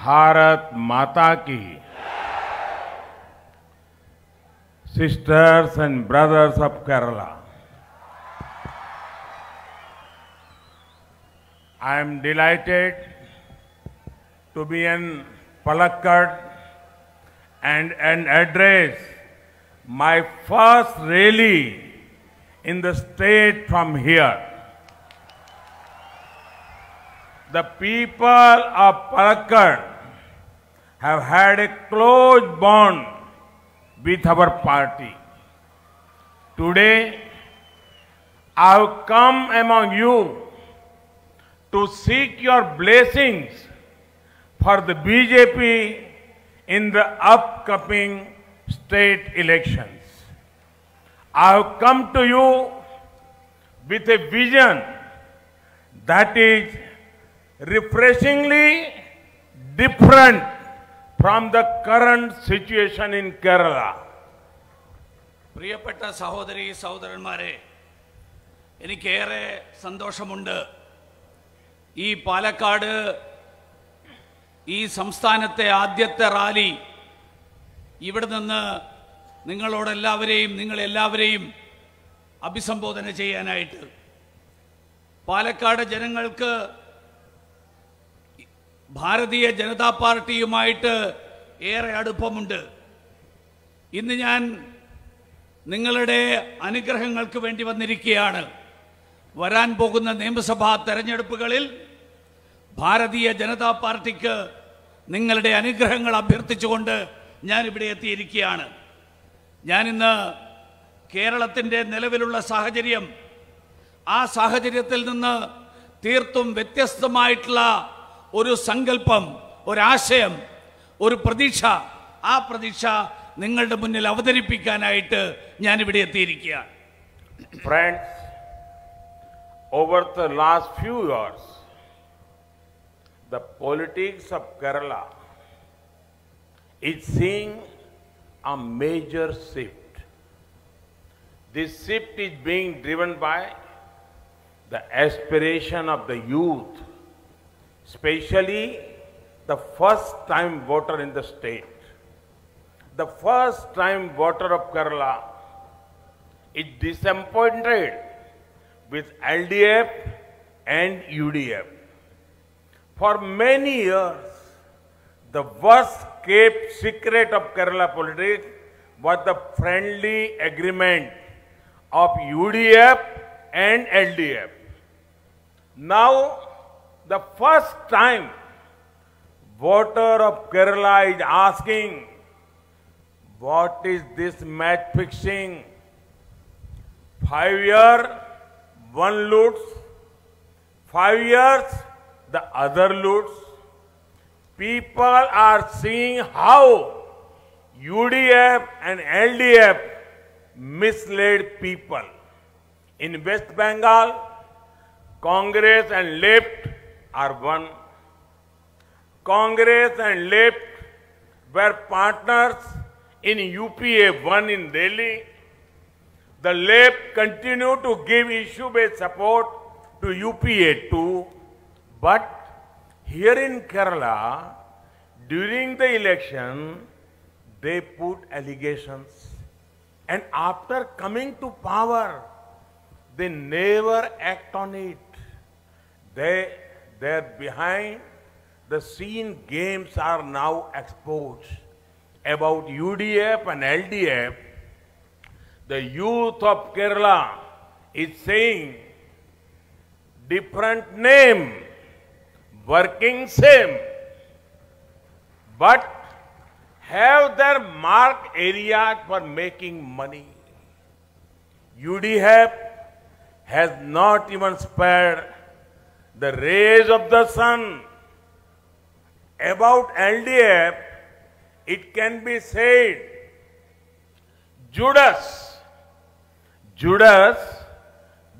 भारत माता की. Sisters and brothers of Kerala, I am delighted to be in Palakkad and address my first rally in the state from here. The people of Palakkad have had a close bond with our party. Today, I have come among you to seek your blessings for the BJP in the upcoming state elections. I have come to you with a vision that is refreshingly different from the current situation in Kerala. പ്രിയപ്പെട്ട സഹോദരി സഹോദരന്മാരെ, എനിക്കേറെ സന്തോഷമുണ്ട്. ഈ പാലക്കാട് ഈ സംസ്ഥാനത്തെ ആദ്യത്തെ rally ഇവിടെ നിന്ന് നിങ്ങളെല്ലാവരെയും അഭിസംബോധന ചെയ്യാനായിട്ട്. പാലക്കാട് ജനങ്ങൾക്ക് ഭാരതീയ ജനതാ പാർട്ടിയുമായിട്ട് ഏറെ അടുപ്പമുണ്ട്. ഇന്ന് ഞാൻ നിങ്ങളുടെ അനുഗ്രഹങ്ങൾക്ക് വേണ്ടി വന്നിരിക്കുകയാണ്. വരാൻ പോകുന്ന നിയമസഭാ തെരഞ്ഞെടുപ്പുകളിൽ ഭാരതീയ ജനതാ പാർട്ടിക്ക് നിങ്ങളുടെ അനുഗ്രഹങ്ങൾ അഭ്യർത്ഥിച്ചുകൊണ്ട് ഞാനിവിടെ എത്തിയിരിക്കുകയാണ്. ഞാനിന്ന് കേരളത്തിൻ്റെ നിലവിലുള്ള സാഹചര്യം, ആ സാഹചര്യത്തിൽ നിന്ന് തീർത്തും വ്യത്യസ്തമായിട്ടുള്ള ഒരു സങ്കല്പം, ഒരാശയം, ഒരു പ്രതീക്ഷ, ആ പ്രതീക്ഷ നിങ്ങളുടെ മുന്നിൽ അവതരിപ്പിക്കാനായിട്ട് ഞാനിവിടെ എത്തിയിരിക്കുകയാണ്. Friends, over the last few years, the politics of Kerala is seeing a major shift. This shift is being driven by the aspiration of the youth, especially the first-time voter in the state. The first-time voter of Kerala is disappointed with LDF and UDF. For many years, the worst-kept secret of Kerala politics was the friendly agreement of UDF and LDF. Now, the first time voter of Kerala is asking, what is this match fixing? 5 years, one loots, 5 years, the other loots. People are seeing how UDF and LDF misled people. In West Bengal, Congress and left are one. Congress and left were partners in UPA 1 in Delhi. The left continued to give issue-based support to UPA 2. But here in Kerala, during the election, they put allegations. And after coming to power, they never act on it. Their behind the scene games are now exposed. About UDF and LDF, the youth of Kerala is saying different name, working same, but have their marked areas for making money. UDF has not even spared the rays of the sun. About LDF, it can be said, Judas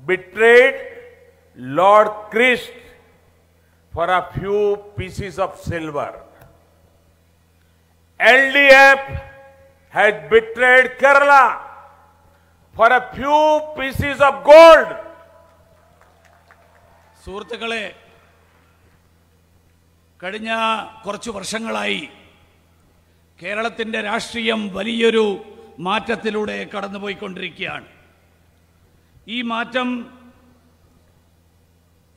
betrayed Lord Christ for a few pieces of silver. LDF has betrayed Kerala for a few pieces of gold. സുഹൃത്തുക്കളെ, കഴിഞ്ഞ കുറച്ചു വർഷങ്ങളായി കേരളത്തിൻ്റെ രാഷ്ട്രീയം വലിയൊരു മാറ്റത്തിലൂടെ കടന്നുപോയിക്കൊണ്ടിരിക്കുകയാണ്. ഈ മാറ്റം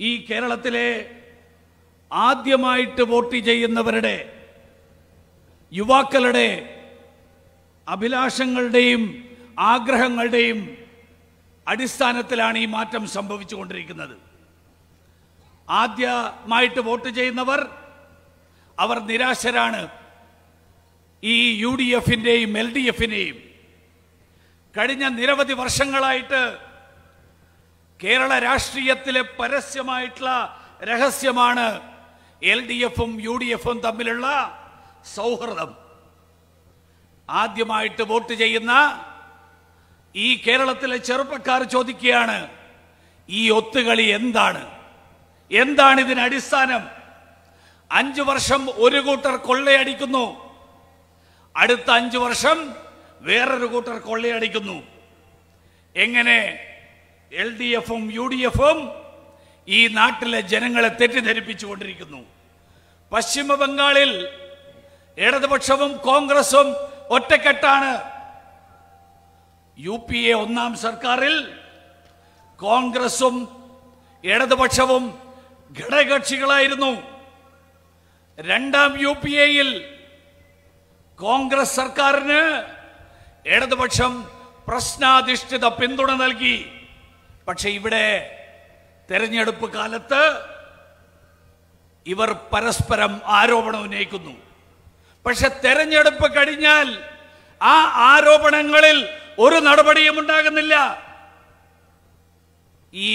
ഈ കേരളത്തിലെ ആദ്യമായിട്ട് വോട്ട് ചെയ്യുന്നവരുടെ, യുവാക്കളുടെ അഭിലാഷങ്ങളുടെയും ആഗ്രഹങ്ങളുടെയും അടിസ്ഥാനത്തിലാണ് ഈ മാറ്റം സംഭവിച്ചുകൊണ്ടിരിക്കുന്നത്. ആദ്യമായിട്ട് വോട്ട് ചെയ്യുന്നവർ അവർ നിരാശരാണ്. ഈ UDFന്റെയും LDFന്റെയും കഴിഞ്ഞ നിരവധി വർഷങ്ങളായിട്ട് കേരള രാഷ്ട്രീയത്തിലെ പരസ്യമായിട്ടുള്ള രഹസ്യമാണ് LDFും UDFും തമ്മിലുള്ള സൗഹൃദം. ആദ്യമായിട്ട് വോട്ട് ചെയ്യുന്ന ഈ കേരളത്തിലെ ചെറുപ്പക്കാർ ചോദിക്കുകയാണ്, ഈ ഒത്തുകളി എന്താണ്? എന്താണ് ഇതിന് അടിസ്ഥാനം? 5 വർഷം ഒരു കൂട്ടർ കൊള്ളയടിക്കുന്നു, അടുത്ത 5 വർഷം വേറൊരു കൂട്ടർ കൊള്ളയടിക്കുന്നു. എങ്ങനെ LDFും UDFും ഈ നാട്ടിലെ ജനങ്ങളെ തെറ്റിദ്ധരിപ്പിച്ചുകൊണ്ടിരിക്കുന്നു? പശ്ചിമ ബംഗാളിൽ ഇടതുപക്ഷവും കോൺഗ്രസും ഒറ്റക്കെട്ടാണ്. UPA ഒന്നാം സർക്കാരിൽ കോൺഗ്രസും ഇടതുപക്ഷവും ഘടകകക്ഷികളായിരുന്നു. രണ്ടാം UPAയിൽ കോൺഗ്രസ് സർക്കാരിന് ഇടതുപക്ഷം പ്രശ്നാധിഷ്ഠിത പിന്തുണ നൽകി. പക്ഷെ ഇവിടെ തെരഞ്ഞെടുപ്പ് കാലത്ത് ഇവർ പരസ്പരം ആരോപണം ഉന്നയിക്കുന്നു. പക്ഷെ തെരഞ്ഞെടുപ്പ് കഴിഞ്ഞാൽ ആ ആരോപണങ്ങളിൽ ഒരു നടപടിയും ഉണ്ടാകുന്നില്ല. ഈ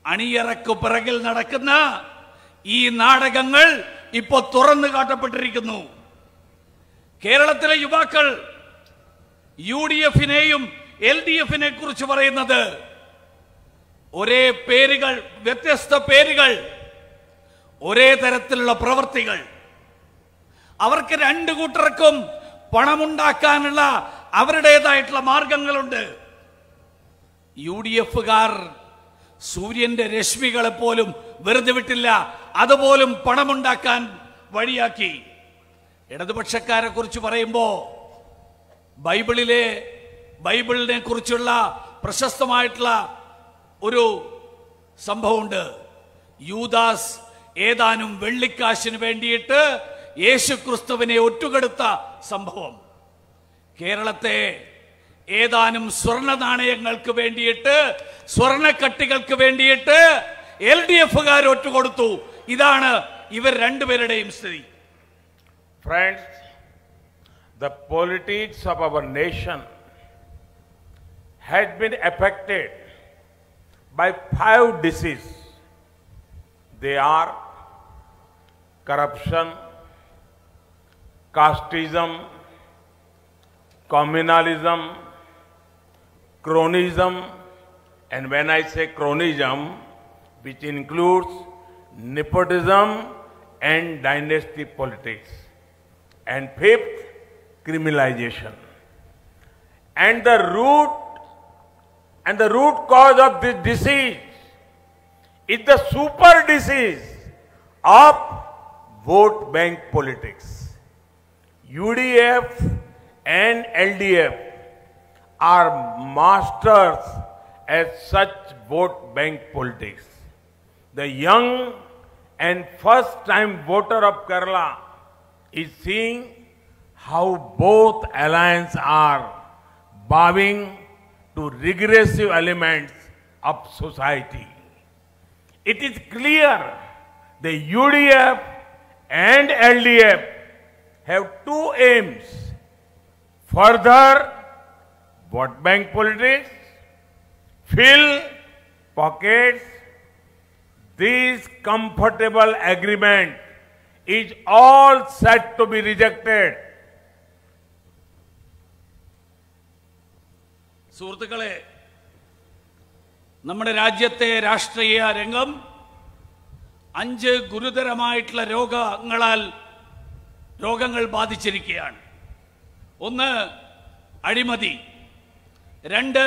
അണിയറക്കു പിറകിൽ നടക്കുന്ന ഈ നാടകങ്ങൾ ഇപ്പോൾ തുറന്നു കാട്ടപ്പെട്ടിരിക്കുന്നു. കേരളത്തിലെ യുവാക്കൾ UDFനെയും LDFനെ കുറിച്ച് പറയുന്നത് ഒരേ പേരുകൾ, വ്യത്യസ്ത പേരുകൾ, ഒരേ തരത്തിലുള്ള പ്രവൃത്തികൾ. അവർക്ക് രണ്ടു കൂട്ടർക്കും പണമുണ്ടാക്കാനുള്ള അവരുടേതായിട്ടുള്ള മാർഗങ്ങളുണ്ട്. UDFകാർ സൂര്യന്റെ രശ്മികളെ പോലും വെറുതെ വിട്ടില്ല, അതുപോലും പണമുണ്ടാക്കാൻ വഴിയാക്കി. ഇടതുപക്ഷക്കാരെ കുറിച്ച് പറയുമ്പോൾ ബൈബിളിനെ കുറിച്ചുള്ള പ്രശസ്തമായിട്ടുള്ള ഒരു സംഭവമുണ്ട്. യൂദാസ് ഏതാനും വെള്ളിക്കാശിന് വേണ്ടിയിട്ട് യേശുക്രിസ്തുവിനെ ഒറ്റുകൊടുത്ത സംഭവം. കേരളത്തെ ഏതാനും സ്വർണ്ണ നാണയങ്ങൾക്ക് വേണ്ടിയിട്ട്, സ്വർണ്ണക്കട്ടികൾക്ക് വേണ്ടിയിട്ട് LDFകാർ ഒറ്റുകൊടുത്തു. ഇതാണ് ഇവർ രണ്ടുപേരുടെയും സ്ഥിതി. Friends, the politics of our nation has been affected by 5 diseases. They are corruption, casteism, communalism, cronyism, and when I say cronyism, which includes nepotism and dynasty politics. And 5th, criminalization. And the root cause of this disease is the super disease of vote bank politics. UDF and LDF are masters at such vote bank politics. The young and first-time voter of Kerala is seeing how both alliances are bowing to regressive elements of society. It is clear the UDF and LDF have 2 aims: further vote bank politics, fill pockets. This comfortable agreement is all set to be rejected. സുഹൃത്തുക്കളെ, നമ്മുടെ രാജ്യത്തെ രാഷ്ട്രീയ രംഗം 5 ഗുരുതരമായിട്ടുള്ള രോഗങ്ങൾ ബാധിച്ചിരിക്കുകയാണ്. 1, അഴിമതി. 2,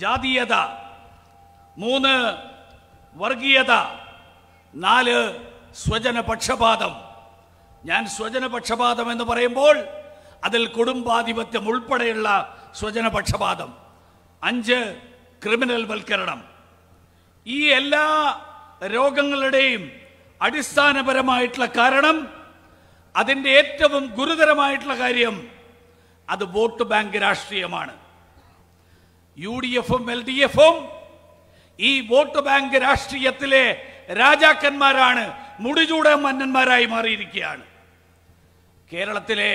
ജാതീയത. 3, വർഗീയത. 4, സ്വജനപക്ഷപാതം. ഞാൻ സ്വജനപക്ഷപാതം എന്ന് പറയുമ്പോൾ അതിൽ കുടുംബാധിപത്യം ഉൾപ്പെടെയുള്ള സ്വജനപക്ഷപാതം. 5 ക്രിമിനൽ വൽക്കരണം. ഈ എല്ലാ രോഗങ്ങളുടെയും അടിസ്ഥാനപരമായിട്ടുള്ള കാരണം, അതിൻ്റെ ഏറ്റവും ഗുരുതരമായിട്ടുള്ള കാര്യം, അത് വോട്ട് ബാങ്ക് രാഷ്ട്രീയമാണ്. UDFും LDFും ഈ വോട്ട് ബാങ്ക് രാഷ്ട്രീയത്തിലെ രാജാക്കന്മാരാണ്, മുടിചൂട മന്നന്മാരായി മാറിയിരിക്കുകയാണ്. കേരളത്തിലെ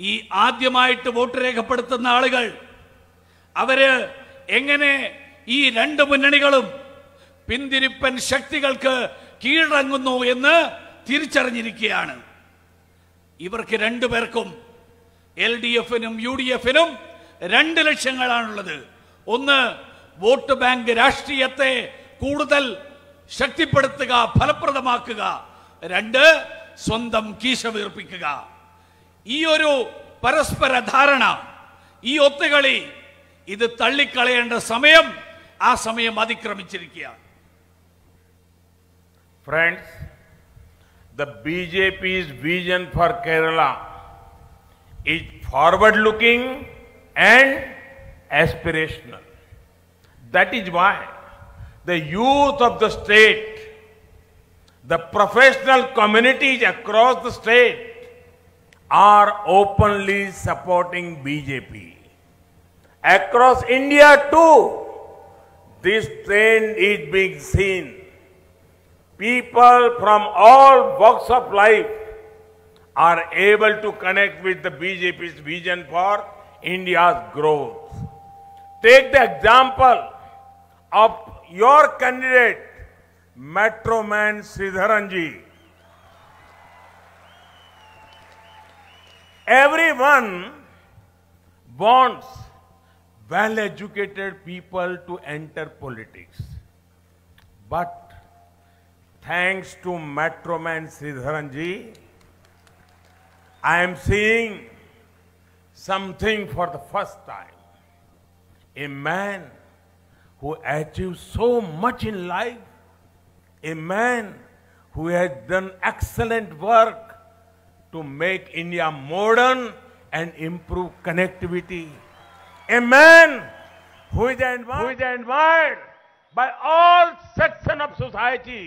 ഈ ആദ്യമായിട്ട് വോട്ട് രേഖപ്പെടുത്തുന്ന ആളുകൾ അവര് എങ്ങനെ ഈ 2 മുന്നണികളും പിന്തിരിപ്പൻ ശക്തികൾക്ക് കീഴടങ്ങുന്നു എന്ന് തിരിച്ചറിഞ്ഞിരിക്കുകയാണ്. ഇവർക്ക് 2 പേർക്കും, LDFനും UDFനും 2 ലക്ഷ്യങ്ങളാണുള്ളത്. ഒന്ന്, വോട്ട് ബാങ്ക് രാഷ്ട്രീയത്തെ കൂടുതൽ ശക്തിപ്പെടുത്തുക, ഫലപ്രദമാക്കുക. 2, സ്വന്തം കീശ വീർപ്പിക്കുക. ഈ ഒരു പരസ്പര ധാരണ, ഈ ഒത്തുകളി, ഇത് തള്ളിക്കളയേണ്ട സമയം ആ സമയം അതിക്രമിച്ചിരിക്കുകയാണ്. Friends, the BJP's vision for Kerala is forward-looking and aspirational. That is why the youth of the state, the professional communities across the state are openly supporting BJP. Across India too, this trend is being seen. People from all walks of life are able to connect with the BJP's vision for India's growth. Take the example of your candidate, Metro Man Sridharan ji. Everyone wants well-educated people to enter politics. But thanks to Metro Man Sridharan ji, I am seeing something for the first time. A man who achieved so much in life, a man who has done excellent work to make India modern and improve connectivity. A man who is admired by all sections of society.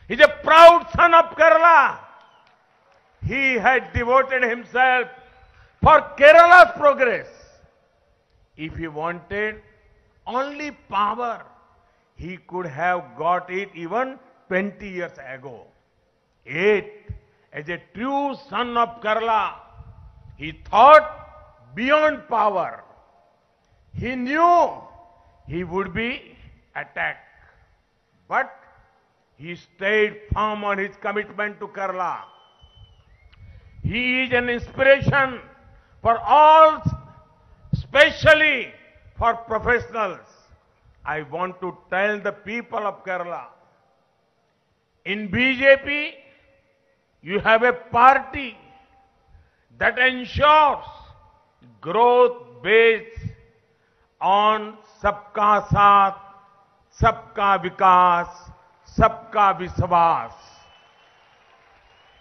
He is a proud son of Kerala. He had devoted himself for Kerala's progress. If he wanted only power, he could have got it even 20 years ago. Yet, as a true son of Kerala, he thought beyond power. He knew he would be attacked, but he stayed firm on his commitment to Kerala. He is an inspiration for all, especially for professionals. I want to tell the people of Kerala, in BJP, you have a party that ensures growth based on सबका साथ, सबका विकास, सबका विश्वास.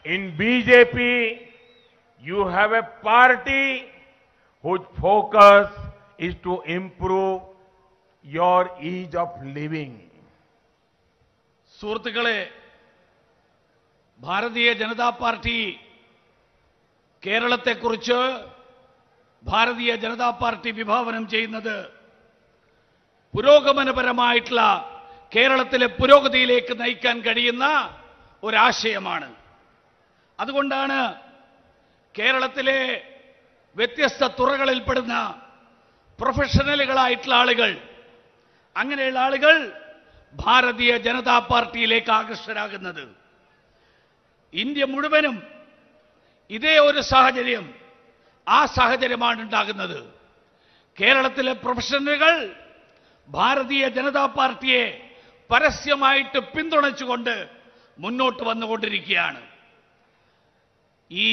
In BJP, you have a party whose focus is to improve your ease of living. സുഹൃത്തുക്കളെ, Bharatiya Janata party കേരളത്തെക്കുറിച്ച് Bharatiya Janata party വിഭാവനം ചെയ്യുന്നത് പുരോഗമനപരമായിട്ടുള്ള കേരളത്തിലെ പുരോഗതിയിലേക്ക് നയിക്കാൻ കഴിയുന്ന ഒരാശയമാണ്. അതുകൊണ്ടാണ് കേരളത്തിലെ വ്യത്യസ്ത തുറകളിൽപ്പെടുന്ന പ്രൊഫഷണലുകളായിട്ടുള്ള ആളുകൾ, അങ്ങനെയുള്ള ആളുകൾ ഭാരതീയ ജനതാ പാർട്ടിയിലേക്ക് ആകർഷകരാകുന്നത്. ഇന്ത്യ മുഴുവനും ഇതേ ഒരു സാഹചര്യം, ആ സാഹചര്യമാണ് ഉണ്ടാകുന്നത്. കേരളത്തിലെ പ്രൊഫഷണലുകൾ ഭാരതീയ ജനതാ പാർട്ടിയെ പരസ്യമായിട്ട് പിന്തുണച്ചുകൊണ്ട് മുന്നോട്ട് വന്നുകൊണ്ടിരിക്കുകയാണ്. ഈ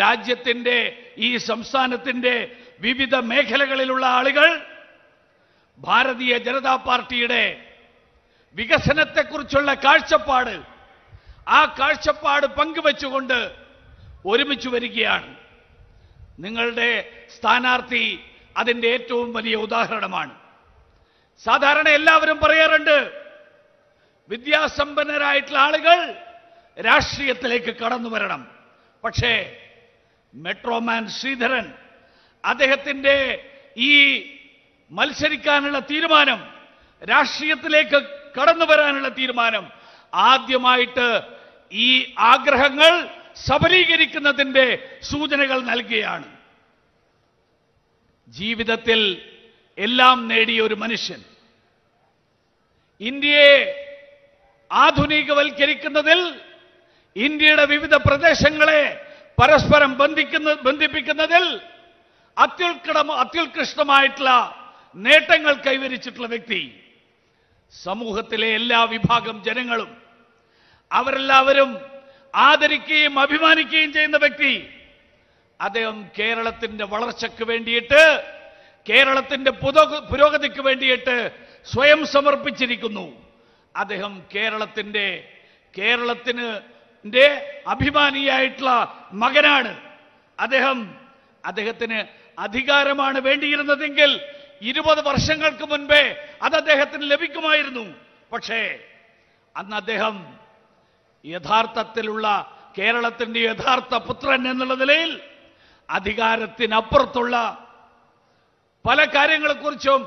രാജ്യത്തിന്റെ, ഈ സംസ്ഥാനത്തിന്റെ വിവിധ മേഖലകളിലുള്ള ആളുകൾ ഭാരതീയ ജനതാ പാർട്ടിയുടെ വികസനത്തെക്കുറിച്ചുള്ള കാഴ്ചപ്പാട് ആ കാഴ്ചപ്പാട് പങ്കുവെച്ചുകൊണ്ട് ഒരുമിച്ച് വരികയാണ്. നിങ്ങളുടെ സ്ഥാനാർത്ഥി അതിന്റെ ഏറ്റവും വലിയ ഉദാഹരണമാണ്. സാധാരണ എല്ലാവരും പറയാറുണ്ട്, വിദ്യാസമ്പന്നരായിട്ടുള്ള ആളുകൾ രാഷ്ട്രീയത്തിലേക്ക് കടന്നു വരണം. പക്ഷേ മെട്രോമാൻ ശ്രീധരൻ അദ്ദേഹത്തിന്റെ ഈ മത്സരിക്കാനുള്ള തീരുമാനം, രാഷ്ട്രീയത്തിലേക്ക് കടന്നു വരാനുള്ള തീരുമാനം ആദ്യമായിട്ട് ഈ ആഗ്രഹങ്ങൾ സബലീകരിക്കുന്നതിന്റെ സൂചനകൾ നൽകുകയാണ്. ജീവിതത്തിൽ എല്ലാം നേടിയ ഒരു മനുഷ്യൻ ഇന്ത്യയെ ആധുനികവൽക്കരിക്കുന്നതിൽ, ഇന്ത്യയുടെ വിവിധ പ്രദേശങ്ങളെ പരസ്പരം ബന്ധിപ്പിക്കുന്നതിൽ അത്യുത്കൃഷ്ടമായിട്ടുള്ള നേട്ടങ്ങൾ കൈവരിച്ചിട്ടുള്ള വ്യക്തി, സമൂഹത്തിലെ എല്ലാ വിഭാഗം ജനങ്ങളും അവരെല്ലാവരും ആദരിക്കുകയും അഭിമാനിക്കുകയും ചെയ്യുന്ന വ്യക്തി. അദ്ദേഹം കേരളത്തിന്റെ വളർച്ചയ്ക്ക് വേണ്ടിയിട്ട്, കേരളത്തിന്റെ പുരോഗതിക്ക് വേണ്ടിയിട്ട് സ്വയം സമർപ്പിച്ചിരിക്കുന്നു. അദ്ദേഹം കേരളത്തിന് അഭിമാനിയായിട്ടുള്ള മകനാണ്. അദ്ദേഹത്തിന് അധികാരമാണ് വേണ്ടിയിരുന്നതെങ്കിൽ 20 വർഷങ്ങൾക്ക് മുൻപേ അത് അദ്ദേഹത്തിന് ലഭിക്കുമായിരുന്നു. പക്ഷേ അന്ന് അദ്ദേഹം യഥാർത്ഥത്തിലുള്ള കേരളത്തിന്റെ യഥാർത്ഥ പുത്രൻ എന്നുള്ള നിലയിൽ അധികാരത്തിനപ്പുറത്തുള്ള പല കാര്യങ്ങളെക്കുറിച്ചും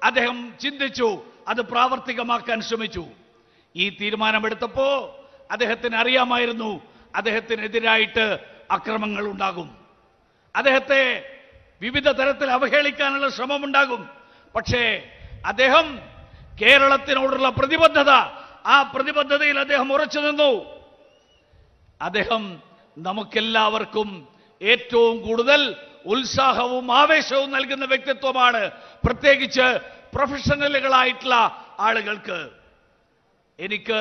അദ്ദേഹം ചിന്തിച്ചു, അത് പ്രാവർത്തികമാക്കാൻ ശ്രമിച്ചു. ഈ തീരുമാനമെടുത്തപ്പോ അദ്ദേഹത്തിന് അറിയാമായിരുന്നു അദ്ദേഹത്തിനെതിരായിട്ട് അക്രമങ്ങൾ ഉണ്ടാകും, അദ്ദേഹത്തെ വിവിധ തരത്തിൽ അവഹേളിക്കാനുള്ള ശ്രമമുണ്ടാകും. പക്ഷേ അദ്ദേഹം കേരളത്തിനോടുള്ള പ്രതിബദ്ധത, ആ പ്രതിബദ്ധതയിൽ അദ്ദേഹം ഉറച്ചു നിന്നു. അദ്ദേഹം നമുക്കെല്ലാവർക്കും ഏറ്റവും കൂടുതൽ ഉത്സാഹവും ആവേശവും നൽകുന്ന വ്യക്തിത്വമാണ്, പ്രത്യേകിച്ച് പ്രൊഫഷണലുകളായിട്ടുള്ള ആളുകൾക്ക്. എനിക്ക്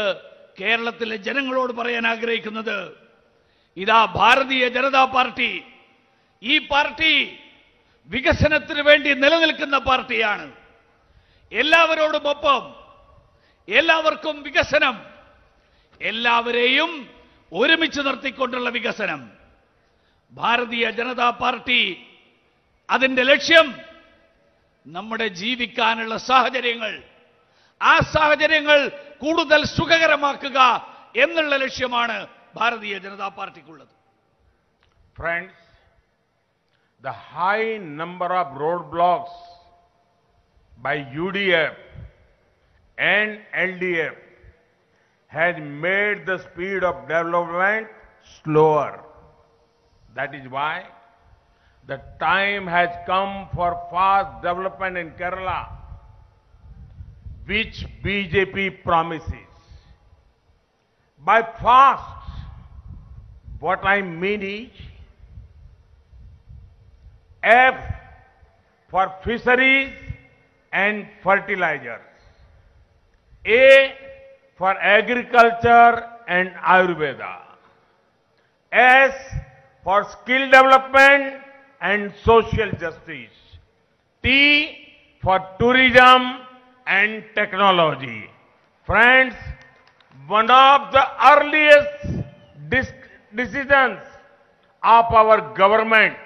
കേരളത്തിലെ ജനങ്ങളോട് പറയാൻ ആഗ്രഹിക്കുന്നത്, ഇതാ ഭാരതീയ ജനതാ പാർട്ടി, ഈ പാർട്ടി വികസനത്തിന് വേണ്ടി നിലനിൽക്കുന്ന പാർട്ടിയാണ്. എല്ലാവരോടുമൊപ്പം, എല്ലാവർക്കും വികസനം, എല്ലാവരെയും ഒരുമിച്ച് നിർത്തിക്കൊണ്ടുള്ള വികസനം. ഭാരതീയ ജനതാ പാർട്ടി അതിന്റെ ലക്ഷ്യം നമ്മുടെ ജീവിക്കാനുള്ള സാഹചര്യങ്ങൾ, ആ സാഹചര്യങ്ങൾ കൂടുതൽ സുഖകരമാക്കുക എന്നുള്ള ലക്ഷ്യമാണ് Bharatiya Janata പാർട്ടിക്കുള്ളത്. Friends, the high number of roadblocks by UDF and LDF has made the speed of development slower. That is why the time has come for fast development in Kerala, which BJP promises. By fast, what I mean is, F for fisheries and fertilizers, A for agriculture and Ayurveda, S for skill development and social justice, T for tourism and technology. Friends, one of the earliest decisions of our government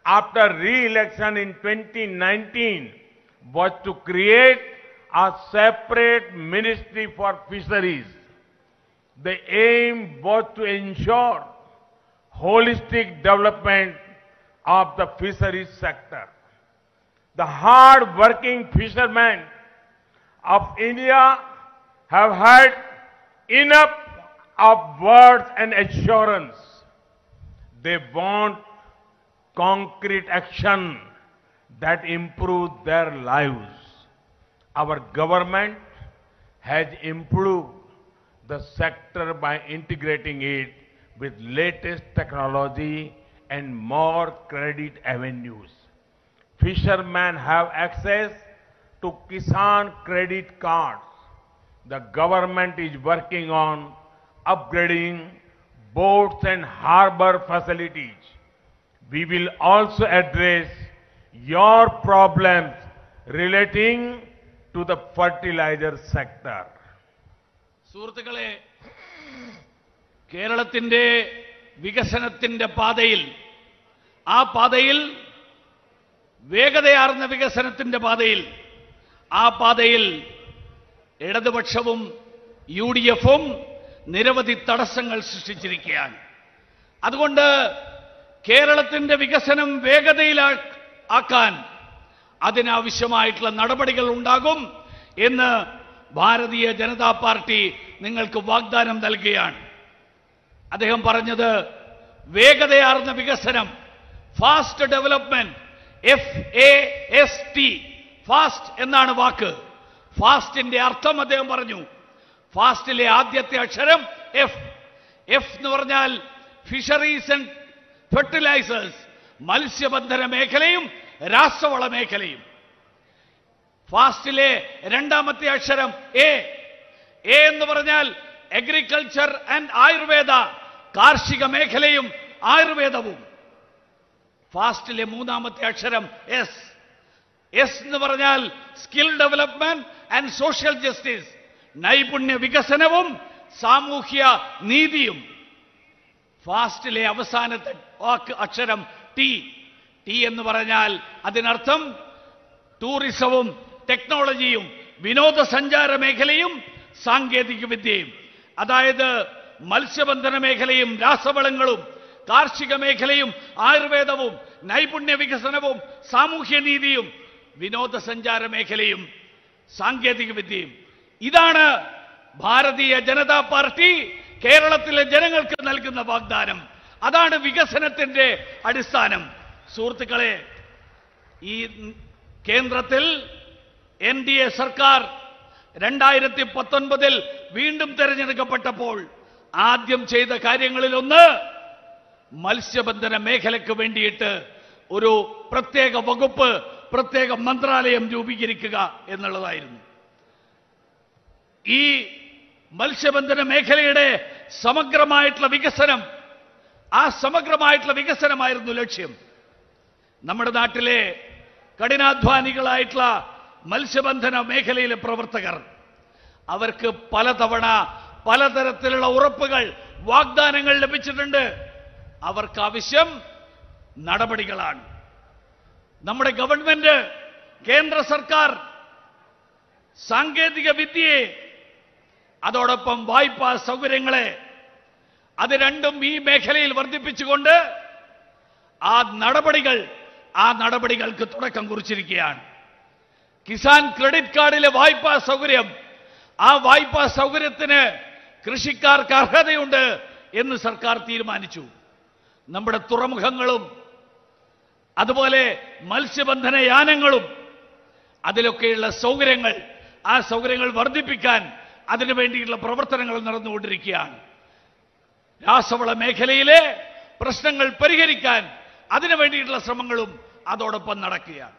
after re-election in 2019 was to create a separate ministry for fisheries. The aim was to ensure holistic development of the fisheries sector. The hard-working fishermen of India have had enough of words and assurance. They want concrete action that improve their lives. Our government has improved the sector by integrating it with latest technology and more credit avenues. Fishermen have access to Kisan credit cards. The government is working on upgrading boats and harbor facilities. We will also address your problems relating to the fertilizer sector. സുഹൃത്തുക്കളെ, കേരളത്തിന്റെ വികസനത്തിന്റെ പാതയിൽ, ആ പാതയിൽ വേഗതയാർന്ന വികസനത്തിന്റെ പാതയിൽ, ആ പാതയിൽ ഇടതുപക്ഷവും UDF-ഉം നിരവധി തടസ്സങ്ങൾ സൃഷ്ടിച്ചിരിക്കുകയാണ്. അതുകൊണ്ട് കേരളത്തിന്റെ വികസനം വേഗതയിലാക്കാൻ അതിനാവശ്യമായിട്ടുള്ള നടപടികൾ ഉണ്ടാകും എന്ന് ഭാരതീയ ജനതാ പാർട്ടി നിങ്ങൾക്ക് വാഗ്ദാനം നൽകുകയാണ്. അദ്ദേഹം പറഞ്ഞത് വേഗതയാർന്ന വികസനം, ഫാസ്റ്റ് ഡെവലപ്മെന്റ്, FAST, ഫാസ്റ്റ് എന്നാണ് വാക്ക്. ഫാസ്റ്റിന്റെ അർത്ഥം അദ്ദേഹം പറഞ്ഞു. ഫാസ്റ്റിലെ ആദ്യത്തെ അക്ഷരം F എന്ന് പറഞ്ഞാൽ ഫിഷറീസ് ആൻഡ് ഫെർട്ടിലൈസേഴ്സ്, മത്സ്യബന്ധന മേഖലയും രാസവള മേഖലയും. ഫാസ്റ്റിലെ രണ്ടാമത്തെ അക്ഷരം A എന്ന് പറഞ്ഞാൽ അഗ്രികൾച്ചർ ആൻഡ് ആയുർവേദ, കാർഷിക മേഖലയും ആയുർവേദവും. ഫാസ്റ്റിലെ മൂന്നാമത്തെ അക്ഷരം S എന്ന് പറഞ്ഞാൽ skill development and social justice, നൈപുണ്യ വികസനവും സാമൂഹ്യ നീതിയും. ഫാസ്റ്റിലെ അവസാനത്തെ അക്ഷരം T എന്ന് പറഞ്ഞാൽ അതിനർത്ഥം ടൂറിസവും ടെക്നോളജിയും വിനോദസഞ്ചാര മേഖലയും സാങ്കേതിക വിദ്യയും. അതായത് മത്സ്യബന്ധന മേഖലയും രാസവളങ്ങളും കാർഷിക മേഖലയും ആയുർവേദവും നൈപുണ്യ വികസനവും സാമൂഹ്യനീതിയും വിനോദസഞ്ചാര മേഖലയും സാങ്കേതിക വിദ്യയും. ഇതാണ് ഭാരതീയ ജനതാ പാർട്ടി കേരളത്തിലെ ജനങ്ങൾക്ക് നൽകുന്ന വാഗ്ദാനം. അതാണ് വികസനത്തിന്റെ അടിസ്ഥാനം. സുഹൃത്തുക്കളെ, ഈ കേന്ദ്രത്തിൽ NDA സർക്കാർ 2019 വീണ്ടും തെരഞ്ഞെടുക്കപ്പെട്ടപ്പോൾ ആദ്യം ചെയ്ത കാര്യങ്ങളിലൊന്ന് മത്സ്യബന്ധന മേഖലയ്ക്ക് വേണ്ടിയിട്ട് ഒരു പ്രത്യേക വകുപ്പ്, പ്രത്യേക മന്ത്രാലയം രൂപീകരിക്കുക എന്നുള്ളതായിരുന്നു. ഈ മത്സ്യബന്ധന മേഖലയുടെ സമഗ്രമായിട്ടുള്ള വികസനം, ആ സമഗ്രമായിട്ടുള്ള വികസനമായിരുന്നു ലക്ഷ്യം. നമ്മുടെ നാട്ടിലെ കഠിനാധ്വാനികളായിട്ടുള്ള മത്സ്യബന്ധന മേഖലയിലെ പ്രവർത്തകർ, അവർക്ക് പലതവണ പലതരത്തിലുള്ള ഉറപ്പുകൾ, വാഗ്ദാനങ്ങൾ ലഭിച്ചിട്ടുണ്ട്. അവർക്ക് ആവശ്യം നടപടികളാണ്. നമ്മുടെ ഗവൺമെന്റ്, കേന്ദ്ര സർക്കാർ സാങ്കേതിക വിദ്യയെ, അതോടൊപ്പം വായ്പാ സൗകര്യങ്ങളെ, അത് രണ്ടും ഈ മേഖലയിൽ വർദ്ധിപ്പിച്ചുകൊണ്ട് ആ നടപടികൾക്ക് തുടക്കം കുറിച്ചിരിക്കുകയാണ്. കിസാൻ ക്രെഡിറ്റ് കാർഡിലെ വായ്പാ സൗകര്യം, ആ വായ്പാ സൗകര്യത്തിന് കൃഷിക്കാർക്ക് അർഹതയുണ്ട് എന്ന് സർക്കാർ തീരുമാനിച്ചു. നമ്മുടെ തുറമുഖങ്ങളും അതുപോലെ മത്സ്യബന്ധന യാനങ്ങളും അതിലൊക്കെയുള്ള സൗകര്യങ്ങൾ, ആ സൗകര്യങ്ങൾ വർദ്ധിപ്പിക്കാൻ അതിനു വേണ്ടിയുള്ള പ്രവർത്തനങ്ങൾ നടന്നുകൊണ്ടിരിക്കുകയാണ്. രാസവള മേഖലയിലെ പ്രശ്നങ്ങൾ പരിഹരിക്കാൻ അതിനു വേണ്ടിയിട്ടുള്ള ശ്രമങ്ങളും അതോടൊപ്പം നടക്കുകയാണ്.